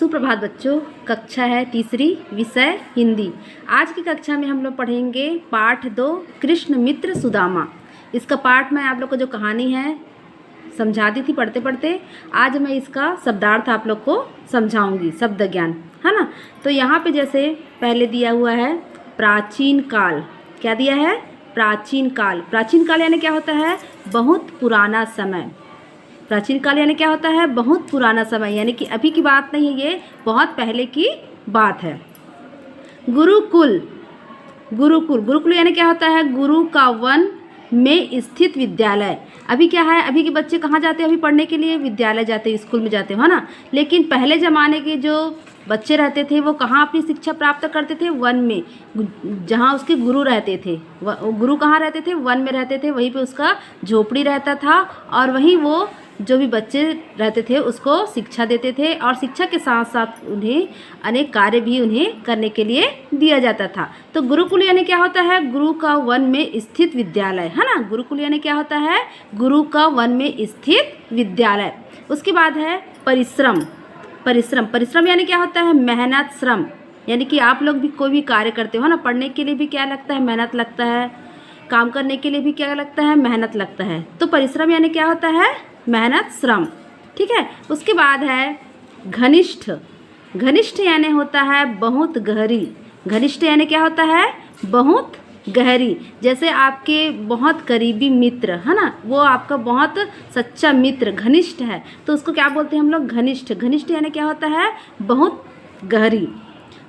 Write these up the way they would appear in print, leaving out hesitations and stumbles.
सुप्रभात बच्चों। कक्षा है तीसरी, विषय हिंदी। आज की कक्षा में हम लोग पढ़ेंगे पाठ 2 कृष्ण मित्र सुदामा। इसका पाठ मैं आप लोग को जो कहानी है समझा दी थी पढ़ते पढ़ते, आज मैं इसका शब्दार्थ आप लोग को समझाऊंगी, शब्द ज्ञान, है ना। तो यहाँ पे जैसे पहले दिया हुआ है प्राचीन काल। क्या दिया है? प्राचीन काल। प्राचीन काल यानी क्या होता है? बहुत पुराना समय। प्राचीन काल यानी क्या होता है? बहुत पुराना समय, यानी कि अभी की बात नहीं है, ये बहुत पहले की बात है। गुरुकुल। गुरुकुल, गुरुकुल यानी क्या होता है? गुरु का वन में स्थित विद्यालय। अभी क्या है, अभी के बच्चे कहाँ जाते हैं? अभी पढ़ने के लिए विद्यालय जाते हैं, स्कूल में जाते हो ना। लेकिन पहले ज़माने के जो बच्चे रहते थे वो कहाँ अपनी शिक्षा प्राप्त करते थे? वन में, जहाँ उसके गुरु रहते थे। गुरु कहाँ रहते थे? वन में रहते थे। वहीं पे उसका झोपड़ी रहता था और वहीं वो जो भी बच्चे रहते थे उसको शिक्षा देते थे, और शिक्षा के साथ साथ उन्हें अनेक कार्य भी उन्हें करने के लिए दिया जाता था। तो गुरुकुल यानी क्या होता है? गुरु का वन में स्थित विद्यालय, है ना। गुरुकुल यानी क्या होता है? गुरु का वन में स्थित विद्यालय। उसके बाद है परिश्रम। परिश्रम, परिश्रम यानी क्या होता है? मेहनत, श्रम। यानी कि आप लोग भी कोई भी कार्य करते हो ना, पढ़ने के लिए भी क्या लगता है? मेहनत लगता है। काम करने के लिए भी क्या लगता है? मेहनत लगता है। तो परिश्रम यानी क्या होता है? मेहनत, श्रम। ठीक है। उसके बाद है घनिष्ठ। घनिष्ठ यानी होता है बहुत गहरी। घनिष्ठ यानी क्या होता है? बहुत गहरी। जैसे आपके बहुत करीबी मित्र, है ना, वो आपका बहुत सच्चा मित्र घनिष्ठ है, तो उसको क्या बोलते हैं हम लोग? घनिष्ठ। घनिष्ठ यानी क्या होता है? बहुत गहरी।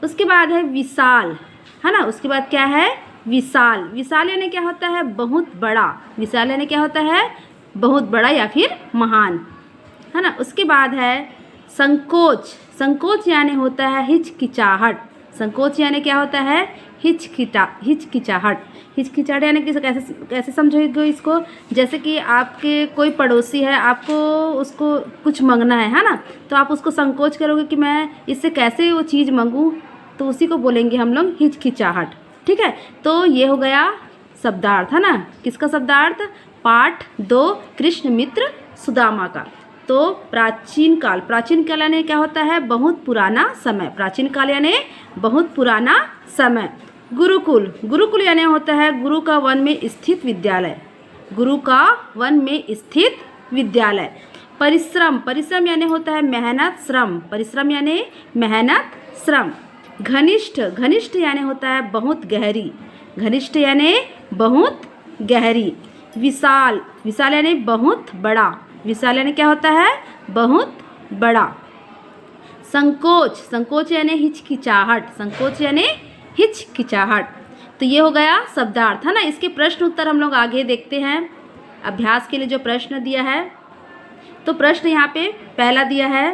उसके बाद है विशाल, है ना। उसके बाद क्या है? विशाल। विशाल यानी क्या होता है? बहुत बड़ा। विशाल यानी क्या होता है? बहुत बड़ा या फिर महान, है ना। उसके बाद है संकोच। संकोच यानी होता है हिचकिचाहट। संकोच यानी क्या होता है? हिचकिचाहट। हिचकिचाहट यानी कि कैसे कैसे समझोगे इसको? जैसे कि आपके कोई पड़ोसी है, आपको उसको कुछ मांगना है ना, तो आप उसको संकोच करोगे कि मैं इससे कैसे वो चीज़ मांगूँ, तो उसी को बोलेंगे हम लोग हिचकिचाहट। ठीक है। तो ये हो गया शब्दार्थ, है ना। किसका शब्दार्थ? पाठ 2 कृष्ण मित्र सुदामा का। तो प्राचीन काल। प्राचीन काल यानी क्या होता है? बहुत पुराना समय। प्राचीन काल यानी बहुत पुराना समय। गुरुकुल। गुरुकुल यानी होता है गुरु का वन में स्थित विद्यालय। गुरु का वन में स्थित विद्यालय। परिश्रम। परिश्रम यानी होता है मेहनत, श्रम। परिश्रम यानी मेहनत, श्रम। घनिष्ठ। घनिष्ठ यानी होता है बहुत गहरी। घनिष्ठ यानी बहुत गहरी। विशाल। विशाल यानी बहुत बड़ा। विशाल यानी क्या होता है? बहुत बड़ा। संकोच। संकोच यानी हिचकिचाहट। संकोच यानी हिचकिचाहट। तो ये हो गया शब्दार्थ, है ना। इसके प्रश्न उत्तर हम लोग आगे देखते हैं। अभ्यास के लिए जो प्रश्न दिया है, तो प्रश्न यहाँ पे पहला दिया है,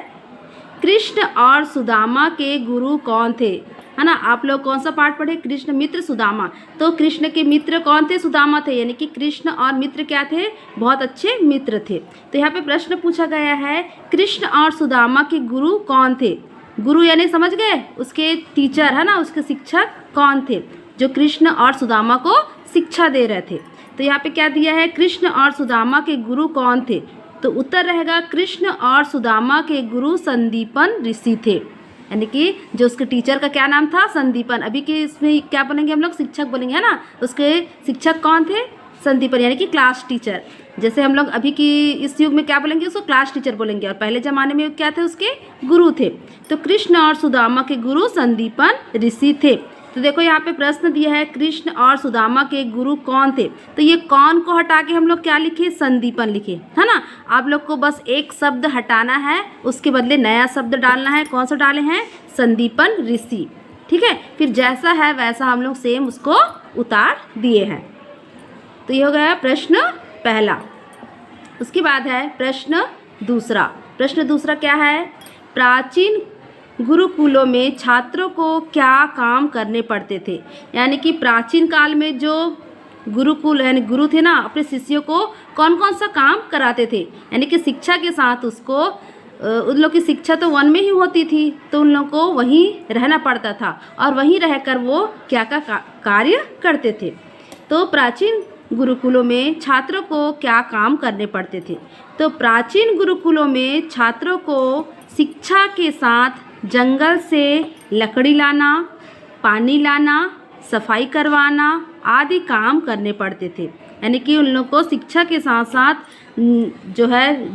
कृष्ण और सुदामा के गुरु कौन थे? है ना। आप लोग कौन सा पाठ पढ़े? कृष्ण मित्र सुदामा। तो कृष्ण के मित्र कौन थे? सुदामा थे। यानी कि कृष्ण और मित्र क्या थे? बहुत अच्छे मित्र थे। तो यहाँ पे प्रश्न पूछा गया है, कृष्ण और सुदामा के गुरु कौन थे? गुरु यानी समझ गए, उसके टीचर, है ना, उसके शिक्षक कौन थे जो कृष्ण और सुदामा को शिक्षा दे रहे थे? तो यहाँ पे क्या दिया है? कृष्ण और सुदामा के गुरु कौन थे? तो उत्तर रहेगा कृष्ण और सुदामा के गुरु संदीपन ऋषि थे। यानी कि जो उसके टीचर का क्या नाम था? संदीपन। अभी के इसमें क्या बोलेंगे हम लोग? शिक्षक बोलेंगे, है ना। उसके शिक्षक कौन थे? संदीपन, यानी कि क्लास टीचर। जैसे हम लोग अभी की इस युग में क्या बोलेंगे? उसको क्लास टीचर बोलेंगे, और पहले ज़माने में क्या थे? उसके गुरु थे। तो कृष्ण और सुदामा के गुरु संदीपन ऋषि थे। तो देखो यहाँ पे प्रश्न दिया है, कृष्ण और सुदामा के गुरु कौन थे? तो ये कौन को हटा के हम लोग क्या लिखे? संदीपन लिखे, है ना। आप लोग को बस एक शब्द हटाना है, उसके बदले नया शब्द डालना है। कौन सा डाले हैं? संदीपन ऋषि। ठीक है। फिर जैसा है वैसा हम लोग सेम उसको उतार दिए हैं। तो ये हो गया प्रश्न पहला। उसके बाद है प्रश्न दूसरा। प्रश्न दूसरा क्या है? प्राचीन गुरुकुलों में छात्रों को क्या काम करने पड़ते थे? यानी कि प्राचीन काल में जो गुरुकुल यानी गुरु थे ना, अपने शिष्यों को कौन कौन सा काम कराते थे? यानी कि शिक्षा के साथ उसको, उन लोग की शिक्षा तो वन में ही होती थी, तो उन लोग को वहीं रहना पड़ता था, और वहीं रहकर वो क्या क्या कार्य करते थे। तो प्राचीन गुरुकुलों में छात्रों को क्या काम करने पड़ते थे? तो प्राचीन गुरुकुलों में छात्रों को शिक्षा के साथ जंगल से लकड़ी लाना, पानी लाना, सफाई करवाना आदि काम करने पड़ते थे। यानी कि उन लोगों को शिक्षा के साथ साथ जो है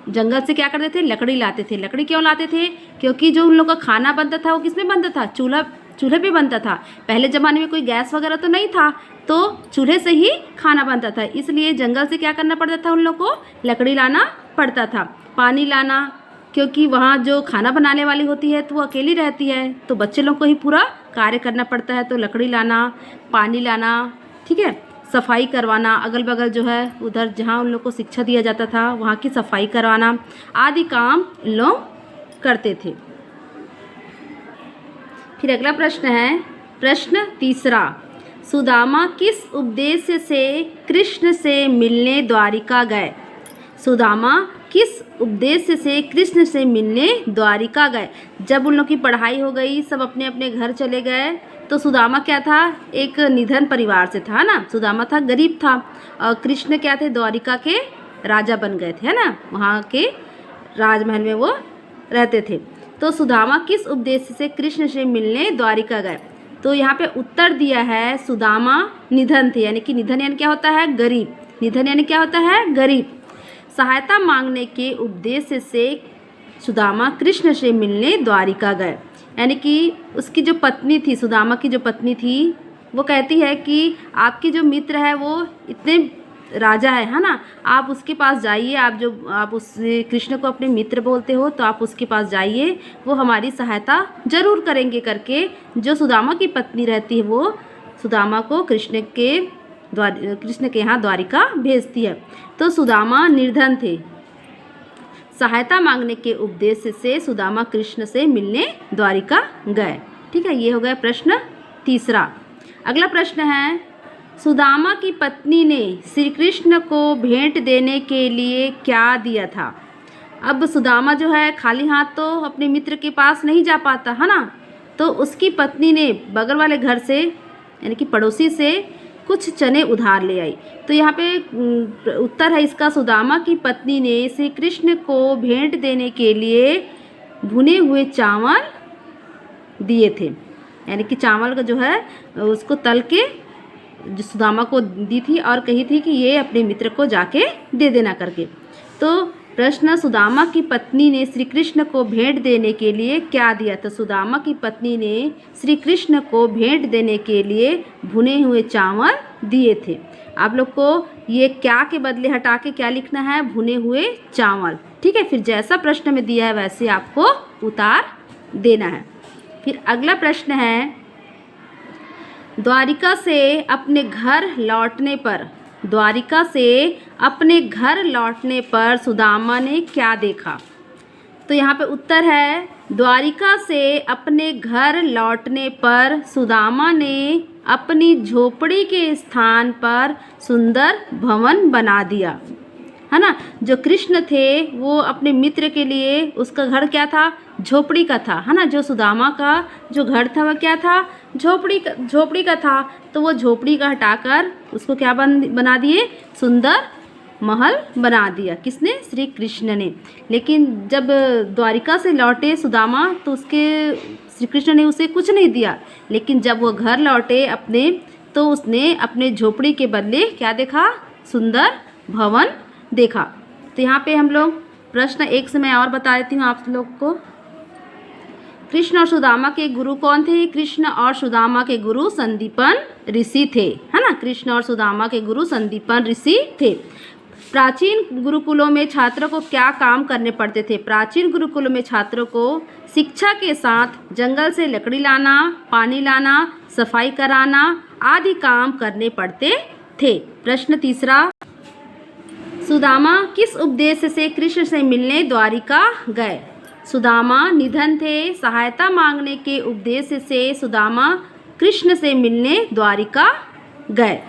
जंगल से क्या करते थे, लकड़ी लाते थे। लकड़ी क्यों लाते थे? क्योंकि जो उन लोगों का खाना बनता था वो किस में बनता था? चूल्हे पे बनता था। पहले ज़माने में कोई गैस वगैरह तो नहीं था, तो चूल्हे से ही खाना बनता था। इसलिए जंगल से क्या करना पड़ता था, उन लोगों को लकड़ी लाना पड़ता था। पानी लाना, क्योंकि वहाँ जो खाना बनाने वाली होती है तो वो अकेली रहती है, तो बच्चे लोग को ही पूरा कार्य करना पड़ता है, तो लकड़ी लाना, पानी लाना, ठीक है, सफाई करवाना, अगल बगल जो है उधर जहाँ उन लोग को शिक्षा दिया जाता था वहाँ की सफाई करवाना आदि काम लोग करते थे। फिर अगला प्रश्न है, प्रश्न तीसरा, सुदामा किस उद्देश्य से कृष्ण से मिलने द्वारिका गए? सुदामा किस उद्देश्य से कृष्ण से मिलने द्वारिका गए? जब उन लोग की पढ़ाई हो गई, सब अपने अपने घर चले गए, तो सुदामा क्या था, एक निधन परिवार से था ना, सुदामा था, गरीब था, और कृष्ण क्या थे, द्वारिका के राजा बन गए थे, है ना, वहाँ के राजमहल में वो रहते थे। तो सुदामा किस उद्देश्य से कृष्ण से मिलने द्वारिका गए? तो यहाँ पे उत्तर दिया है, सुदामा निधन थे, यानी कि निधन यानी क्या होता है, गरीब। निधन यानी क्या होता है, गरीब। सहायता मांगने के उद्देश्य से सुदामा कृष्ण से मिलने द्वारिका गए। यानी कि उसकी जो पत्नी थी, सुदामा की जो पत्नी थी, वो कहती है कि आपकी जो मित्र है वो इतने राजा है ना, आप उसके पास जाइए, आप उस कृष्ण को अपने मित्र बोलते हो, तो आप उसके पास जाइए, वो हमारी सहायता जरूर करेंगे करके जो सुदामा की पत्नी रहती है वो सुदामा को कृष्ण के यहाँ द्वारिका भेजती है। तो सुदामा निर्धन थे। सहायता मांगने के उद्देश्य से सुदामा कृष्ण से मिलने द्वारिका गए। ठीक है, ये हो गया प्रश्न तीसरा। अगला प्रश्न है, सुदामा की पत्नी ने श्री कृष्ण को भेंट देने के लिए क्या दिया था? अब सुदामा जो है खाली हाथ तो अपने मित्र के पास नहीं जा पाता है ना, तो उसकी पत्नी ने बगल वाले घर से यानी कि पड़ोसी से कुछ चने उधार ले आई। तो यहाँ पे उत्तर है इसका, सुदामा की पत्नी ने श्री कृष्ण को भेंट देने के लिए भुने हुए चावल दिए थे। यानी कि चावल का जो है उसको तल के जो सुदामा को दी थी और कही थी कि ये अपने मित्र को जाके दे देना करके। तो प्रश्न, सुदामा की पत्नी ने श्री कृष्ण को भेंट देने के लिए क्या दिया? तो सुदामा की पत्नी ने श्री कृष्ण को भेंट देने के लिए भुने हुए चावल दिए थे। आप लोग को ये क्या के बदले हटा के क्या लिखना है? भुने हुए चावल। ठीक है, फिर जैसा प्रश्न में दिया है वैसे आपको उतार देना है। फिर अगला प्रश्न है, द्वारिका से अपने घर लौटने पर सुदामा ने क्या देखा? तो यहाँ पे उत्तर है, द्वारिका से अपने घर लौटने पर सुदामा ने अपनी झोपड़ी के स्थान पर सुंदर भवन बना दिया, है ना। जो कृष्ण थे वो अपने मित्र के लिए, उसका घर क्या था? झोपड़ी का था, है ना। जो सुदामा का जो घर था वह क्या था? झोपड़ी का था। तो वो झोपड़ी का हटाकर उसको क्या बना दिए? सुंदर महल बना दिया। किसने? श्री कृष्ण ने। लेकिन जब द्वारिका से लौटे सुदामा तो श्री कृष्ण ने उसे कुछ नहीं दिया। लेकिन जब वो घर लौटे अपने, तो उसने अपने झोपड़ी के बदले क्या देखा? सुंदर भवन देखा। तो यहाँ पे हम लोग प्रश्न एक से मैं और बता देती हूँ आप लोग को। कृष्ण और सुदामा के गुरु कौन थे? कृष्ण और सुदामा के गुरु संदीपन ऋषि थे, है ना। कृष्ण और सुदामा के गुरु संदीपन ऋषि थे। प्राचीन गुरुकुलों में छात्रों को क्या काम करने पड़ते थे? प्राचीन गुरुकुलों में छात्रों को शिक्षा के साथ जंगल से लकड़ी लाना, पानी लाना, सफाई कराना आदि काम करने पड़ते थे। प्रश्न तीसरा, सुदामा किस उद्देश्य से कृष्ण से मिलने द्वारिका गए? सुदामा निधन थे। सहायता मांगने के उद्देश्य से सुदामा कृष्ण से मिलने द्वारिका गए।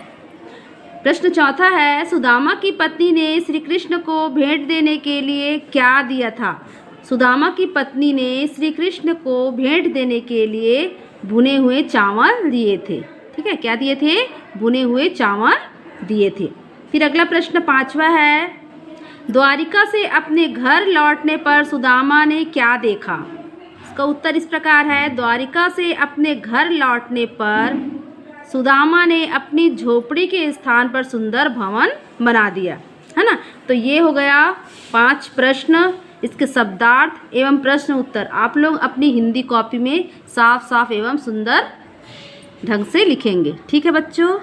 प्रश्न चौथा है, सुदामा की पत्नी ने श्री कृष्ण को भेंट देने के लिए क्या दिया था? सुदामा की पत्नी ने श्री कृष्ण को भेंट देने के लिए भुने हुए चावल दिए थे। ठीक है, क्या दिए थे? भुने हुए चावल दिए थे। फिर अगला प्रश्न पांचवा है, द्वारिका से अपने घर लौटने पर सुदामा ने क्या देखा? इसका उत्तर इस प्रकार है, द्वारिका से अपने घर लौटने पर सुदामा ने अपनी झोपड़ी के स्थान पर सुंदर भवन बना दिया, है ना। तो ये हो गया 5 प्रश्न, इसके शब्दार्थ एवं प्रश्न उत्तर आप लोग अपनी हिंदी कॉपी में साफ साफ एवं सुंदर ढंग से लिखेंगे। ठीक है बच्चों।